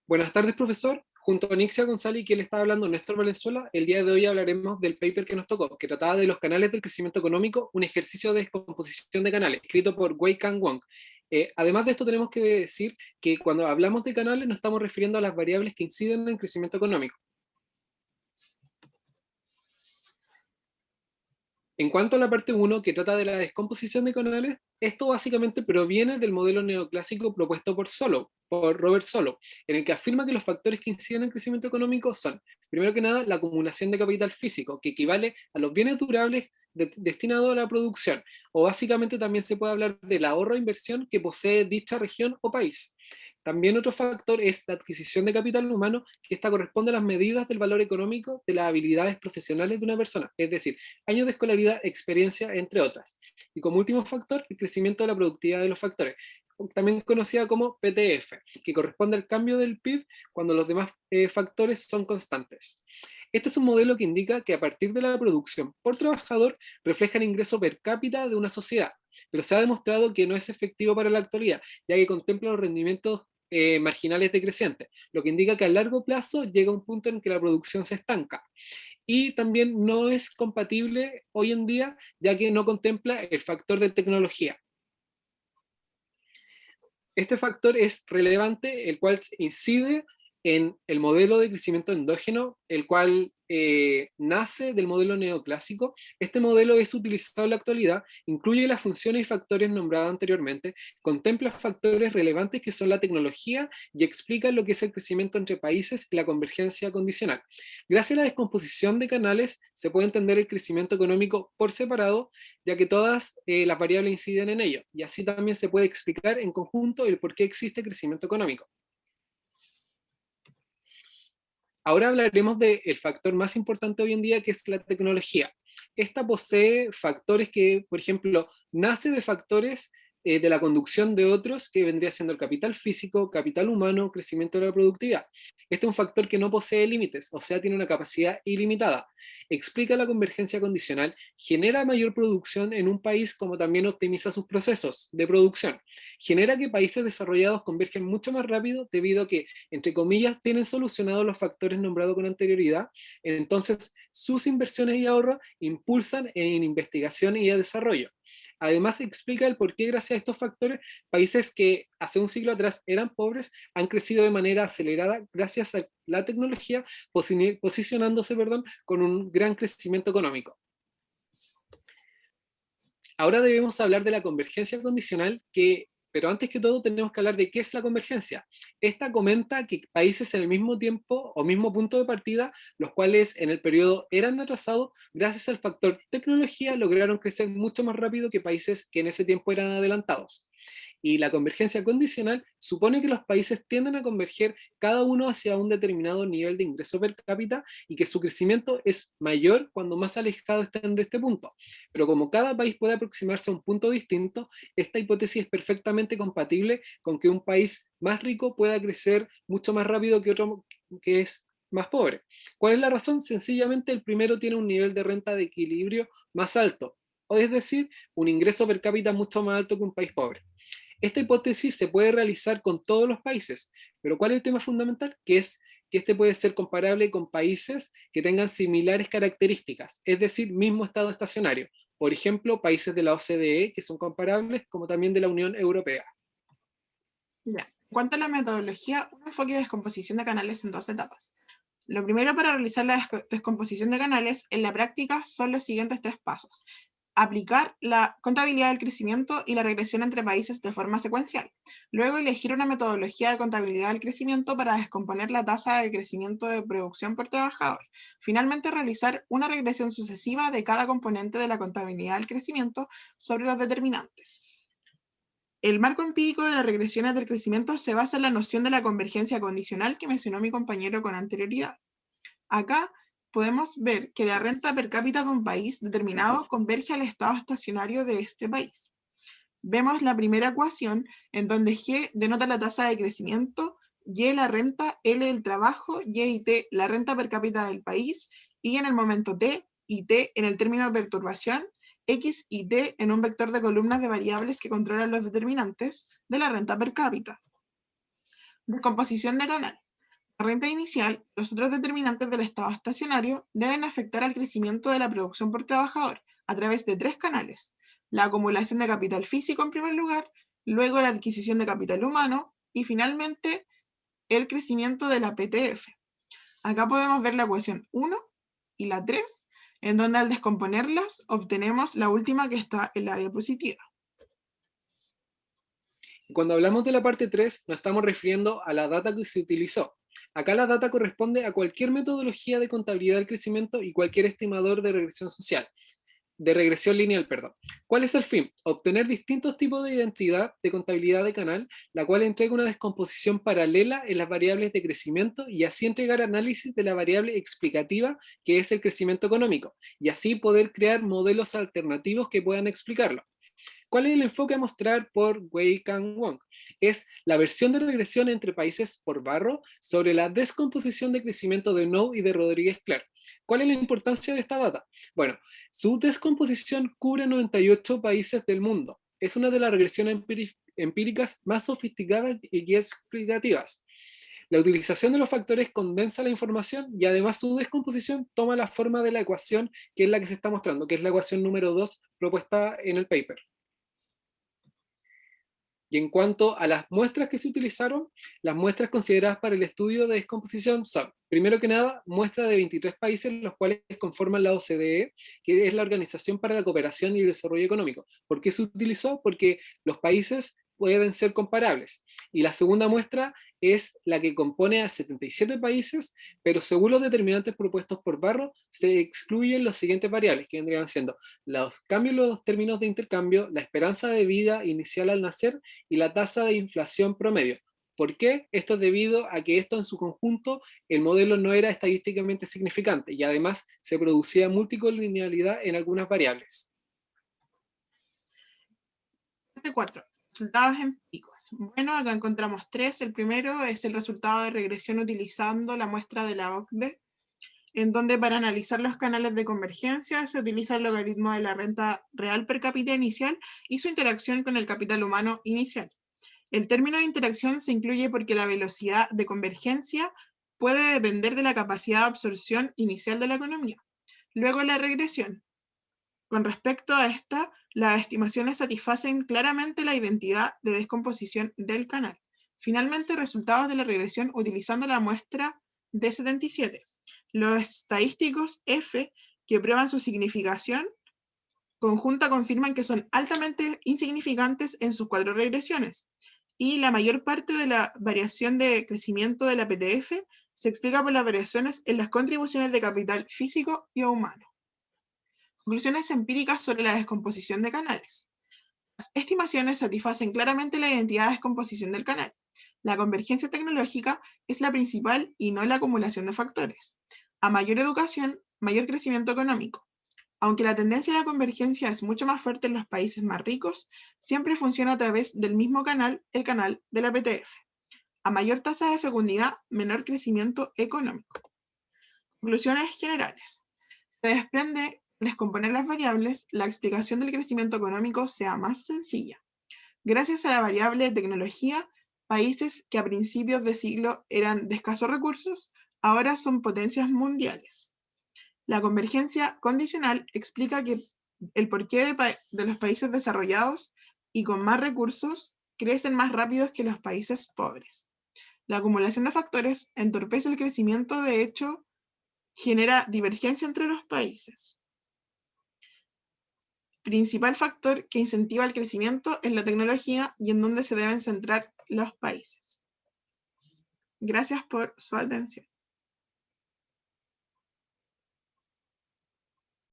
Buenas tardes, profesor. Junto a Nixia González, que le estaba hablando Néstor Valenzuela, el día de hoy hablaremos del paper que nos tocó, que trataba de los canales del crecimiento económico, un ejercicio de descomposición de canales, escrito por Wei-Kang Wang. Además de esto, tenemos que decir que cuando hablamos de canales nos estamos refiriendo a las variables que inciden en el crecimiento económico. En cuanto a la parte 1, que trata de la descomposición de canales, esto básicamente proviene del modelo neoclásico propuesto por Robert Solow, en el que afirma que los factores que inciden en el crecimiento económico son, primero que nada, la acumulación de capital físico, que equivale a los bienes durables destinados a la producción, o básicamente también se puede hablar del ahorro e inversión que posee dicha región o país. También otro factor es la adquisición de capital humano, que esta corresponde a las medidas del valor económico de las habilidades profesionales de una persona, es decir, años de escolaridad, experiencia, entre otras. Y como último factor, el crecimiento de la productividad de los factores, también conocida como PTF, que corresponde al cambio del PIB cuando los demás factores son constantes. Este es un modelo que indica que a partir de la producción por trabajador refleja el ingreso per cápita de una sociedad, pero se ha demostrado que no es efectivo para la actualidad, ya que contempla los rendimientos marginales decrecientes, lo que indica que a largo plazo llega un punto en que la producción se estanca. Y también no es compatible hoy en día, ya que no contempla el factor de tecnología. Este factor es relevante, el cual incide en el modelo de crecimiento endógeno, el cual nace del modelo neoclásico. Este modelo es utilizado en la actualidad, incluye las funciones y factores nombrados anteriormente, contempla factores relevantes que son la tecnología y explica lo que es el crecimiento entre países y la convergencia condicional. Gracias a la descomposición de canales se puede entender el crecimiento económico por separado, ya que todas las variables inciden en ello, y así también se puede explicar en conjunto el por qué existe crecimiento económico. Ahora hablaremos del factor más importante hoy en día, que es la tecnología. Esta posee factores que, por ejemplo, nace de factores de la conducción de otros, que vendría siendo el capital físico, capital humano, crecimiento de la productividad. Este es un factor que no posee límites, o sea, tiene una capacidad ilimitada. Explica la convergencia condicional, genera mayor producción en un país, como también optimiza sus procesos de producción. Genera que países desarrollados convergen mucho más rápido debido a que, entre comillas, tienen solucionados los factores nombrados con anterioridad. Entonces, sus inversiones y ahorros impulsan en investigación y desarrollo. Además, explica el por qué, gracias a estos factores, países que hace un siglo atrás eran pobres han crecido de manera acelerada gracias a la tecnología, posicionándose, con un gran crecimiento económico. Ahora debemos hablar de la convergencia condicional, pero antes que todo tenemos que hablar de qué es la convergencia. Esta comenta que países en el mismo tiempo o mismo punto de partida, los cuales en el periodo eran atrasados, gracias al factor tecnología lograron crecer mucho más rápido que países que en ese tiempo eran adelantados. Y la convergencia condicional supone que los países tienden a converger cada uno hacia un determinado nivel de ingreso per cápita y que su crecimiento es mayor cuando más alejados estén de este punto. Pero como cada país puede aproximarse a un punto distinto, esta hipótesis es perfectamente compatible con que un país más rico pueda crecer mucho más rápido que otro que es más pobre. ¿Cuál es la razón? Sencillamente el primero tiene un nivel de renta de equilibrio más alto, o es decir, un ingreso per cápita mucho más alto que un país pobre. Esta hipótesis se puede realizar con todos los países, pero ¿cuál es el tema fundamental? Que es que este puede ser comparable con países que tengan similares características, es decir, mismo estado estacionario. Por ejemplo, países de la OCDE que son comparables, como también de la Unión Europea. Ya. En cuanto a la metodología, un enfoque de descomposición de canales en dos etapas. Lo primero para realizar la descomposición de canales en la práctica son los siguientes tres pasos. Aplicar la contabilidad del crecimiento y la regresión entre países de forma secuencial. Luego elegir una metodología de contabilidad del crecimiento para descomponer la tasa de crecimiento de producción por trabajador. Finalmente, realizar una regresión sucesiva de cada componente de la contabilidad del crecimiento sobre los determinantes. El marco empírico de las regresiones del crecimiento se basa en la noción de la convergencia condicional que mencionó mi compañero con anterioridad. Acá podemos ver que la renta per cápita de un país determinado converge al estado estacionario de este país. Vemos la primera ecuación en donde G denota la tasa de crecimiento, Y la renta, L el trabajo, Y y T la renta per cápita del país, Y en el momento T y T en el término de perturbación, X y T en un vector de columnas de variables que controlan los determinantes de la renta per cápita. Descomposición de canal. La renta inicial, los otros determinantes del estado estacionario deben afectar al crecimiento de la producción por trabajador a través de 3 canales: la acumulación de capital físico en primer lugar, luego la adquisición de capital humano y finalmente el crecimiento de la PTF. Acá podemos ver la ecuación 1 y la 3, en donde al descomponerlas obtenemos la última que está en la diapositiva. Cuando hablamos de la parte 3, nos estamos refiriendo a la data que se utilizó. Acá la data corresponde a cualquier metodología de contabilidad del crecimiento y cualquier estimador de regresión social. De regresión lineal, perdón. ¿Cuál es el fin? Obtener distintos tipos de identidad de contabilidad de canal, la cual entrega una descomposición paralela en las variables de crecimiento y así entregar análisis de la variable explicativa que es el crecimiento económico, y así poder crear modelos alternativos que puedan explicarlo. ¿Cuál es el enfoque a mostrar por Wei-Kan Wong? Es la versión de regresión entre países por Barro sobre la descomposición de crecimiento de Nou y de Rodríguez Clark. ¿Cuál es la importancia de esta data? Bueno, su descomposición cubre 98 países del mundo. Es una de las regresiones empíricas más sofisticadas y explicativas. La utilización de los factores condensa la información y además su descomposición toma la forma de la ecuación que es la que se está mostrando, que es la ecuación número 2 propuesta en el paper. Y en cuanto a las muestras que se utilizaron, las muestras consideradas para el estudio de descomposición son, primero que nada, muestra de 23 países, los cuales conforman la OCDE, que es la Organización para la Cooperación y el Desarrollo Económico. ¿Por qué se utilizó? Porque los países pueden ser comparables. Y la segunda muestra es la que compone a 77 países, pero según los determinantes propuestos por Barro, se excluyen las siguientes variables, que vendrían siendo los cambios en los términos de intercambio, la esperanza de vida inicial al nacer y la tasa de inflación promedio. ¿Por qué? Esto es debido a que esto en su conjunto, el modelo no era estadísticamente significante y además se producía multicolinealidad en algunas variables. Parte 4. Resultados empíricos. Bueno, acá encontramos 3. El primero es el resultado de regresión utilizando la muestra de la OCDE, en donde para analizar los canales de convergencia se utiliza el logaritmo de la renta real per cápita inicial y su interacción con el capital humano inicial. El término de interacción se incluye porque la velocidad de convergencia puede depender de la capacidad de absorción inicial de la economía. Luego la regresión. Con respecto a esta, las estimaciones satisfacen claramente la identidad de descomposición del canal. Finalmente, resultados de la regresión utilizando la muestra D77. Los estadísticos F, que prueban su significación conjunta, confirman que son altamente insignificantes en sus 4 regresiones. Y la mayor parte de la variación de crecimiento de la PTF se explica por las variaciones en las contribuciones de capital físico y humano. Conclusiones empíricas sobre la descomposición de canales. Las estimaciones satisfacen claramente la identidad de descomposición del canal. La convergencia tecnológica es la principal y no la acumulación de factores. A mayor educación, mayor crecimiento económico. Aunque la tendencia a la convergencia es mucho más fuerte en los países más ricos, siempre funciona a través del mismo canal, el canal de la PTF. A mayor tasa de fecundidad, menor crecimiento económico. Conclusiones generales. Se desprende al descomponer las variables, la explicación del crecimiento económico sea más sencilla. Gracias a la variable de tecnología, países que a principios de siglo eran de escasos recursos, ahora son potencias mundiales. La convergencia condicional explica que el porqué de los países desarrollados y con más recursos crecen más rápidos que los países pobres. La acumulación de factores entorpece el crecimiento, de hecho, genera divergencia entre los países. Principal factor que incentiva el crecimiento es la tecnología y en donde se deben centrar los países. Gracias por su atención.